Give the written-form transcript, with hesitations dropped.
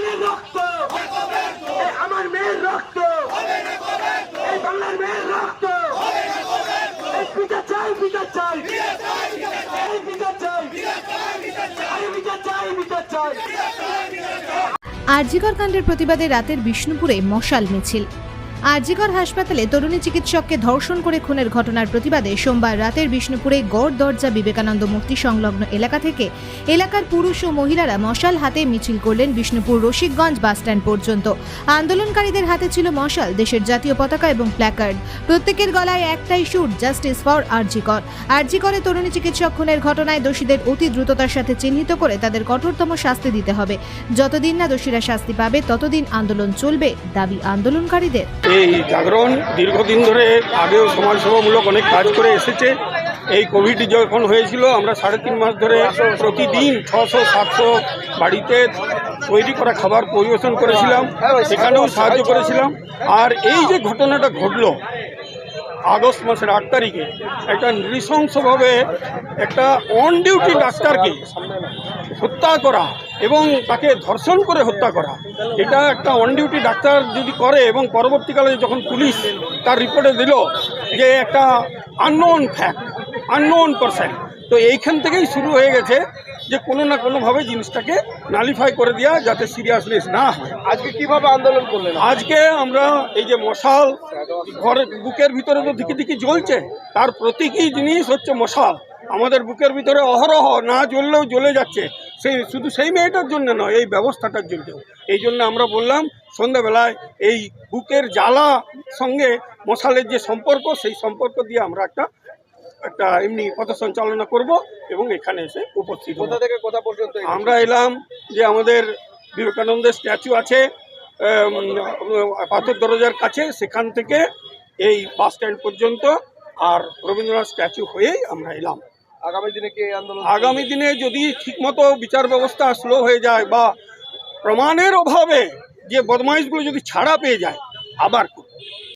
বোনের রক্ত, এই আমার মেয়ের রক্ত, এই বাংলার মেয়ের রক্ত, এই বিচার চাই, বিচার চাই, এই বিচার চাই, এই বিচার চাই, বিচার চাই। আরজিকর কাণ্ডের প্রতিবাদে রাতের বিষ্ণুপুরে মশাল মিছিল। আরজিকর হাসপাতালে তরুণী চিকিৎসককে ধর্ষণ করে খুনের ঘটনার প্রতিবাদে সোমবার রাতের বিষ্ণুপুরে গড় দরজা বিবেকানন্দ মূর্তি সংলগ্ন এলাকা থেকে এলাকার পুরুষ ও মহিলারা মশাল হাতে মিছিল করলেন বিষ্ণুপুর রসিকগঞ্জ বাসস্ট্যান্ড পর্যন্ত। আন্দোলনকারীদের হাতে ছিল মশাল, দেশের জাতীয় পতাকা এবং প্ল্যাকার্ড। প্রত্যেকের গলায় একটাই সুর, জাস্টিস ফর আরজিকর। আরজিকরে তরুণী চিকিৎসক খুনের ঘটনায় দোষীদের অতি দ্রুততার সাথে চিহ্নিত করে তাদের কঠোরতম শাস্তি দিতে হবে। যতদিন না দোষীরা শাস্তি পাবে ততদিন আন্দোলন চলবে, দাবি আন্দোলনকারীদের। এই জাগরণ দীর্ঘদিন ধরে আগেও সমাজসেবামূলক অনেক কাজ করে এসেছে। এই কোভিড যখন হয়েছিল আমরা 3.5 মাস ধরে প্রতিদিন 600-700 বাড়িতে তৈরি করা খাবার পরিবেশন করেছিলাম, সেখানেও সাহায্য করেছিলাম। আর এই যে ঘটনাটা ঘটল আগস্ট মাসের 8 তারিখে, একটা নৃশংসভাবে একটা অন ডিউটি ডাক্তারকে হত্যা করা এবং তাকে ধর্ষণ করে হত্যা করা, এটা একটা অন ডিউটি ডাক্তার যদি করে এবং পরবর্তীকালে যখন পুলিশ তার রিপোর্টে দিল যে একটা আননোন ফ্যাক্ট, আননোন পারসন, তো এইখান থেকেই শুরু হয়ে গেছে যে কোনো না কোনোভাবে জিনিসটাকে নালিফাই করে দেওয়া যাতে সিরিয়াসনেস না হয়। আজকে কিভাবে আন্দোলন করলেন? আজকে আমরা এই যে মশাল ঘরের বুকের ভিতরে তো দিকে দিকে জ্বলছে, তার প্রতীকী জিনিস হচ্ছে মশাল। আমাদের বুকের ভিতরে অহরহ না জ্বললেও জ্বলে যাচ্ছে, শুধু সেই মেয়েটার জন্য নয়, এই ব্যবস্থাটার জন্য। এই জন্য আমরা বললাম সন্ধ্যাবেলায় এই বুকের জ্বালা সঙ্গে মশালের যে সম্পর্ক, সেই সম্পর্ক দিয়ে আমরা একটা এমনি পথসঞ্চালনা করব এবং এখানে এসে উপস্থিত হব। কোথা থেকে কোথা পর্যন্ত? আমরা এলাম যে আমাদের বিবেকানন্দের স্ট্যাচু আছে পাথর দরজার কাছে, সেখান থেকে এই বাস স্ট্যান্ড পর্যন্ত, আর রবীন্দ্রনাথ স্ট্যাচু হয়েই আমরা এলাম। আগামী দিনে কি এই আন্দোলন? আগামী দিনে যদি ঠিকমতো বিচার ব্যবস্থা স্লো হয়ে যায় বা প্রমাণের অভাবে যে বদমাইশগুলো যদি ছাড়া পেয়ে যায়, আবার